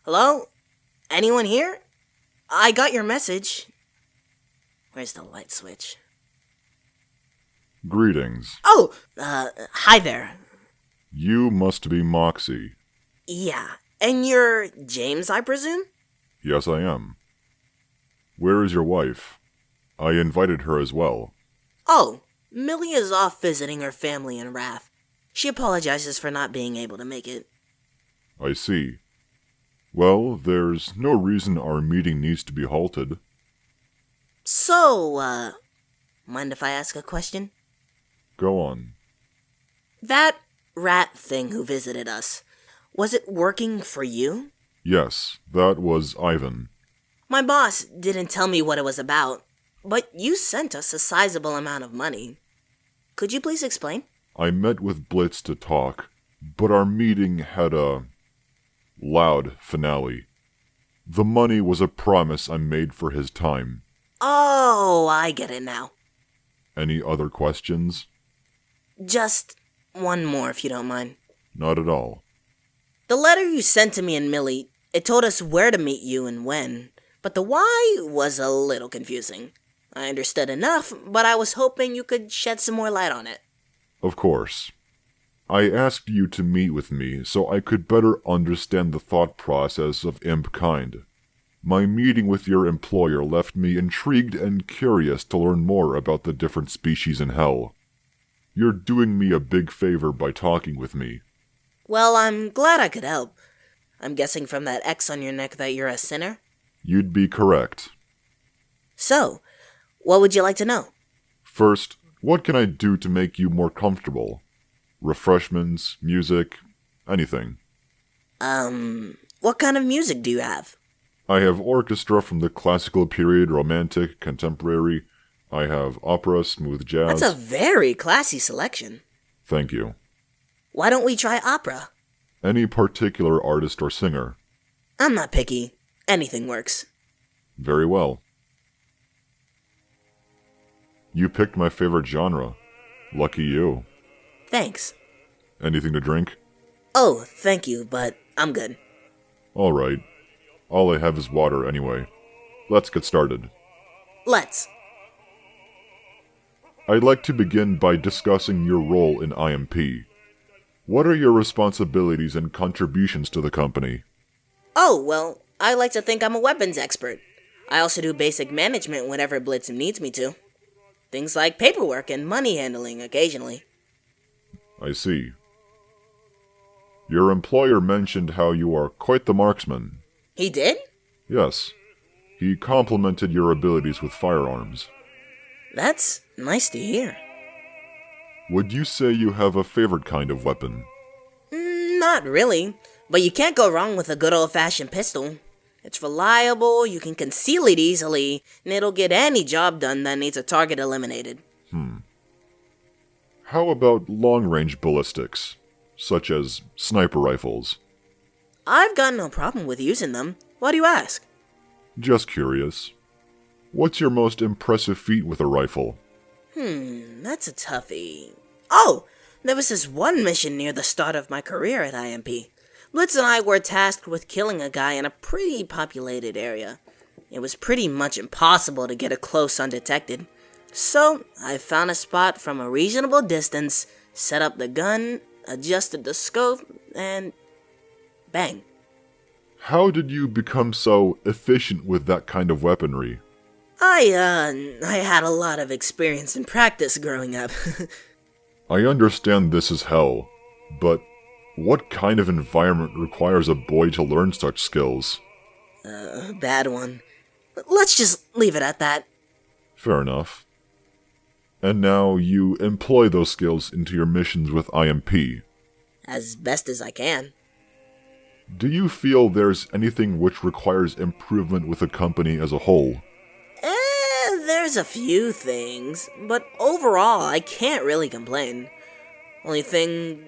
Hello? Anyone here? I got your message. Where's the light switch? Greetings. Oh, hi there. You must be Moxxie. Yeah, and you're James, I presume? Yes, I am. Where is your wife? I invited her as well. Oh, Millie is off visiting her family in Wrath. She apologizes for not being able to make it. I see. Well, there's no reason our meeting needs to be halted. So, mind if I ask a question? Go on. That rat thing who visited us, was it working for you? Yes, that was Ivan. My boss didn't tell me what it was about, but you sent us a sizable amount of money. Could you please explain? I met with Blitz to talk, but our meeting had a loud finale. The money was a promise I made for his time. Oh, I get it now. Any other questions? Just one more, if you don't mind. Not at all. The letter you sent to me and Millie, it told us where to meet you and when, but the why was a little confusing. I understood enough, but I was hoping you could shed some more light on it. Of course. I asked you to meet with me so I could better understand the thought process of imp kind. My meeting with your employer left me intrigued and curious to learn more about the different species in hell. You're doing me a big favor by talking with me. Well, I'm glad I could help. I'm guessing from that X on your neck that you're a sinner? You'd be correct. So, what would you like to know? First, what can I do to make you more comfortable? Refreshments, music, anything. What kind of music do you have? I have orchestra from the classical period, romantic, contemporary. I have opera, smooth jazz. That's a very classy selection. Thank you. Why don't we try opera? Any particular artist or singer? I'm not picky. Anything works. Very well. You picked my favorite genre. Lucky you. Thanks. Anything to drink? Oh, thank you, but I'm good. All right. All I have is water anyway. Let's get started. Let's. I'd like to begin by discussing your role in IMP. What are your responsibilities and contributions to the company? Oh, well, I like to think I'm a weapons expert. I also do basic management whenever Blitz needs me to. Things like paperwork and money handling occasionally. I see. Your employer mentioned how you are quite the marksman. He did? Yes. He complimented your abilities with firearms. That's nice to hear. Would you say you have a favorite kind of weapon? Not really, but you can't go wrong with a good old-fashioned pistol. It's reliable, you can conceal it easily, and it'll get any job done that needs a target eliminated. How about long-range ballistics, such as sniper rifles? I've got no problem with using them. Why do you ask? Just curious. What's your most impressive feat with a rifle? That's a toughie. Oh, there was this one mission near the start of my career at IMP. Blitz and I were tasked with killing a guy in a pretty populated area. It was pretty much impossible to get it close undetected. So, I found a spot from a reasonable distance, set up the gun, adjusted the scope, and bang. How did you become so efficient with that kind of weaponry? I had a lot of experience and practice growing up. I understand this is hell, but what kind of environment requires a boy to learn such skills? Bad one. Let's just leave it at that. Fair enough. And now you employ those skills into your missions with IMP. As best as I can. Do you feel there's anything which requires improvement with the company as a whole? There's a few things, but overall I can't really complain. Only thing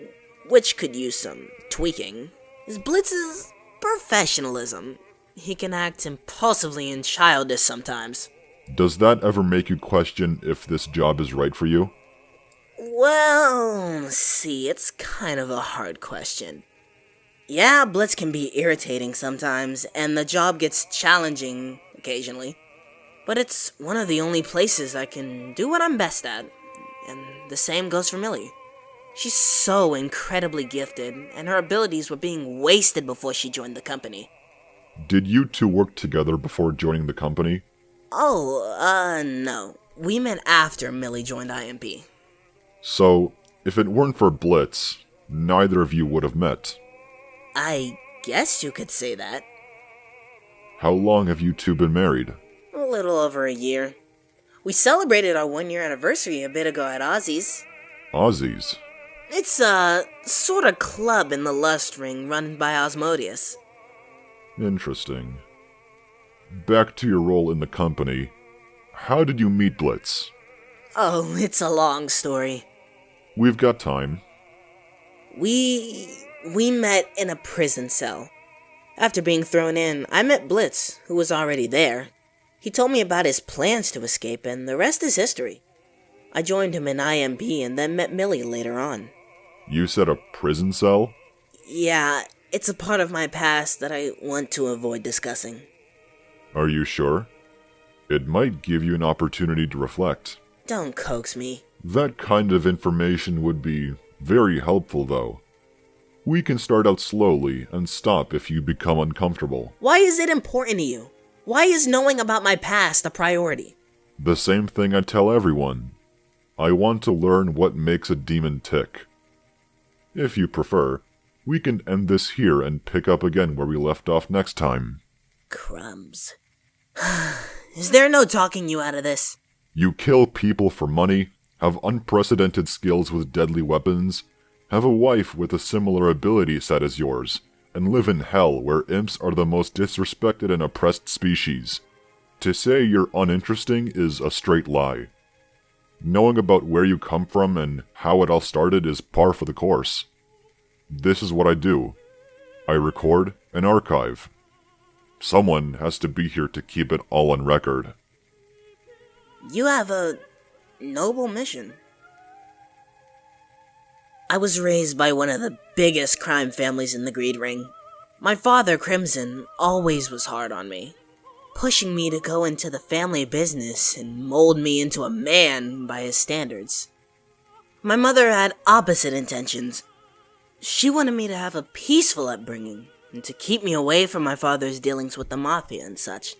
which could use some tweaking is Blitz's professionalism. He can act impulsively and childish sometimes. Does that ever make you question if this job is right for you? Well, see, it's kind of a hard question. Yeah, Blitz can be irritating sometimes, and the job gets challenging occasionally. But it's one of the only places I can do what I'm best at, and the same goes for Millie. She's so incredibly gifted, and her abilities were being wasted before she joined the company. Did you two work together before joining the company? Oh, no. We met after Millie joined IMP. So, if it weren't for Blitz, neither of you would have met. I guess you could say that. How long have you two been married? A little over a year. We celebrated our 1-year anniversary a bit ago at Ozzy's. Aussies. It's a sort of club in the Lust Ring run by Osmodeus. Interesting. Back to your role in the company. How did you meet Blitz? Oh, it's a long story. We've got time. We met in a prison cell. After being thrown in, I met Blitz, who was already there. He told me about his plans to escape, and the rest is history. I joined him in IMP and then met Millie later on. You said a prison cell? Yeah, it's a part of my past that I want to avoid discussing. Are you sure? It might give you an opportunity to reflect. Don't coax me. That kind of information would be very helpful, though. We can start out slowly and stop if you become uncomfortable. Why is it important to you? Why is knowing about my past a priority? The same thing I tell everyone. I want to learn what makes a demon tick. If you prefer, we can end this here and pick up again where we left off next time. Crumbs. Is there no talking you out of this? You kill people for money, have unprecedented skills with deadly weapons, have a wife with a similar ability set as yours, and live in hell where imps are the most disrespected and oppressed species. To say you're uninteresting is a straight lie. Knowing about where you come from and how it all started is par for the course. This is what I do. I record and archive. Someone has to be here to keep it all on record. You have a noble mission. I was raised by one of the biggest crime families in the Greed Ring. My father, Crimson, always was hard on me, pushing me to go into the family business and mold me into a man by his standards. My mother had opposite intentions. She wanted me to have a peaceful upbringing and to keep me away from my father's dealings with the mafia and such.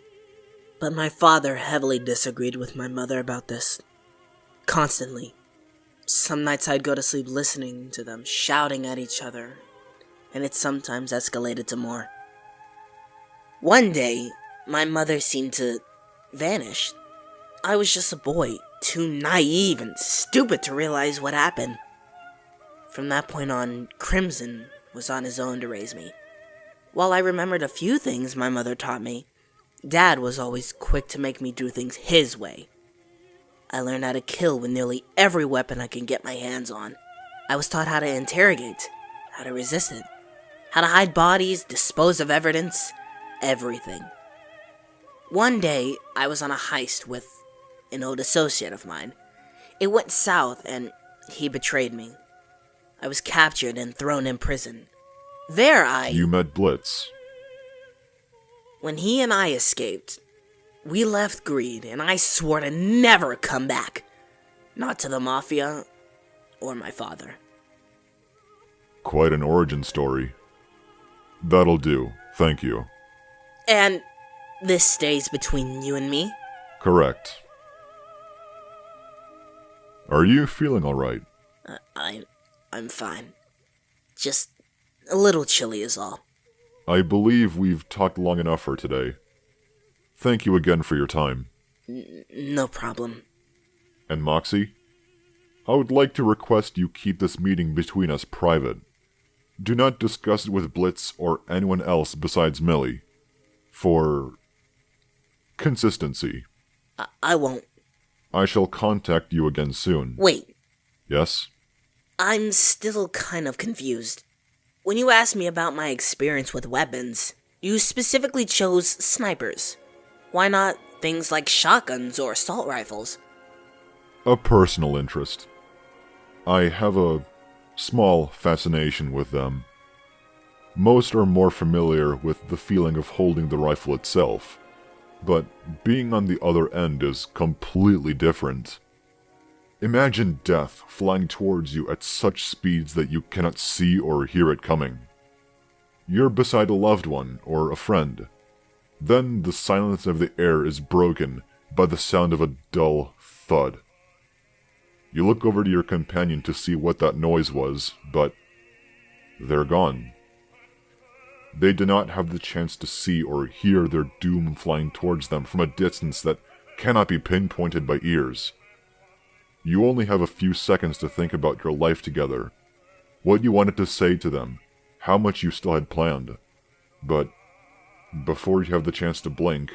But my father heavily disagreed with my mother about this. Constantly. Some nights I'd go to sleep listening to them shouting at each other, and it sometimes escalated to more. One day, my mother seemed to vanish. I was just a boy, too naive and stupid to realize what happened. From that point on, Crimson was on his own to raise me. While I remembered a few things my mother taught me, Dad was always quick to make me do things his way. I learned how to kill with nearly every weapon I can get my hands on. I was taught how to interrogate, how to resist it, how to hide bodies, dispose of evidence, everything. One day, I was on a heist with an old associate of mine. It went south and he betrayed me. I was captured and thrown in prison. There You met Blitz. When he and I escaped, we left Greed, and I swore to never come back. Not to the Mafia, or my father. Quite an origin story. That'll do, thank you. And this stays between you and me? Correct. Are you feeling alright? I'm fine. Just a little chilly is all. I believe we've talked long enough for today. Thank you again for your time. No problem. And Moxxie? I would like to request you keep this meeting between us private. Do not discuss it with Blitz or anyone else besides Millie. For consistency. I won't. I shall contact you again soon. Wait. Yes? I'm still kind of confused. When you asked me about my experience with weapons, you specifically chose snipers. Why not things like shotguns or assault rifles? A personal interest. I have a small fascination with them. Most are more familiar with the feeling of holding the rifle itself, but being on the other end is completely different. Imagine death flying towards you at such speeds that you cannot see or hear it coming. You're beside a loved one or a friend. Then the silence of the air is broken by the sound of a dull thud. You look over to your companion to see what that noise was, but they're gone. They do not have the chance to see or hear their doom flying towards them from a distance that cannot be pinpointed by ears. You only have a few seconds to think about your life together, what you wanted to say to them, how much you still had planned. But before you have the chance to blink,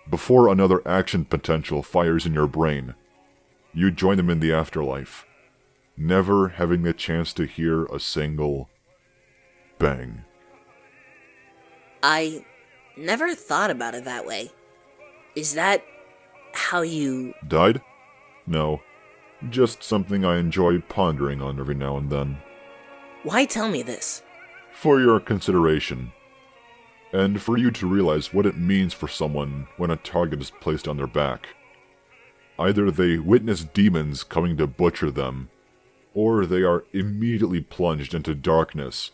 before another action potential fires in your brain, you join them in the afterlife, never having the chance to hear a single bang. I never thought about it that way. Is that how you... Died? No. Just something I enjoy pondering on every now and then. Why tell me this? For your consideration. And for you to realize what it means for someone when a target is placed on their back. Either they witness demons coming to butcher them, or they are immediately plunged into darkness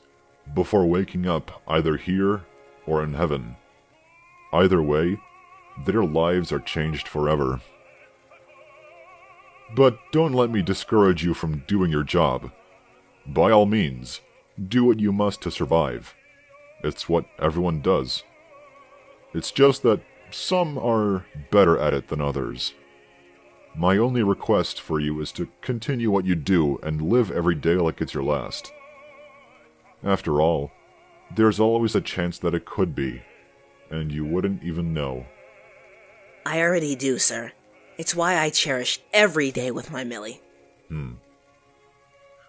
before waking up either here or in heaven. Either way, their lives are changed forever. But don't let me discourage you from doing your job. By all means, do what you must to survive. It's what everyone does. It's just that some are better at it than others. My only request for you is to continue what you do and live every day like it's your last. After all, there's always a chance that it could be, and you wouldn't even know. I already do, sir. It's why I cherish every day with my Millie.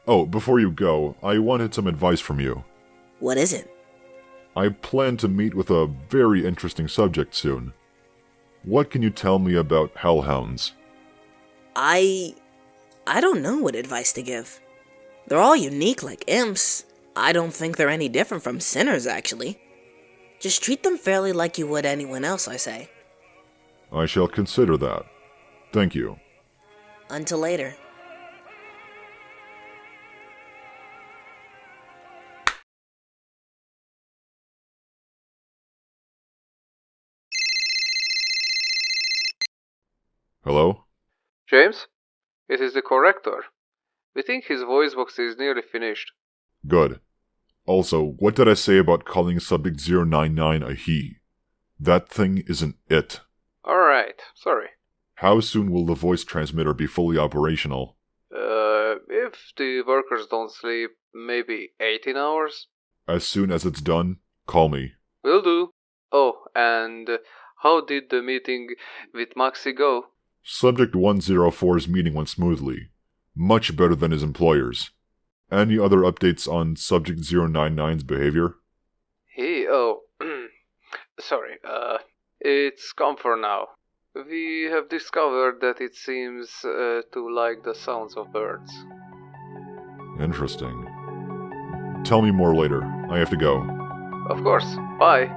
Oh, before you go, I wanted some advice from you. What is it? I plan to meet with a very interesting subject soon. What can you tell me about hellhounds? I don't know what advice to give. They're all unique like imps. I don't think they're any different from sinners, actually. Just treat them fairly like you would anyone else, I say. I shall consider that. Thank you. Until later. Hello? James? It is the corrector. We think his voice box is nearly finished. Good. Also, what did I say about calling subject 099 a he? That thing isn't it. Alright, sorry. How soon will the voice transmitter be fully operational? If the workers don't sleep, maybe 18 hours? As soon as it's done, call me. Will do. Oh, and how did the meeting with Moxxie go? Subject 104's meeting went smoothly. Much better than his employer's. Any other updates on Subject 099's behavior? Sorry, it's calm for now. We have discovered that it seems to like the sounds of birds. Interesting. Tell me more later. I have to go. Of course, bye.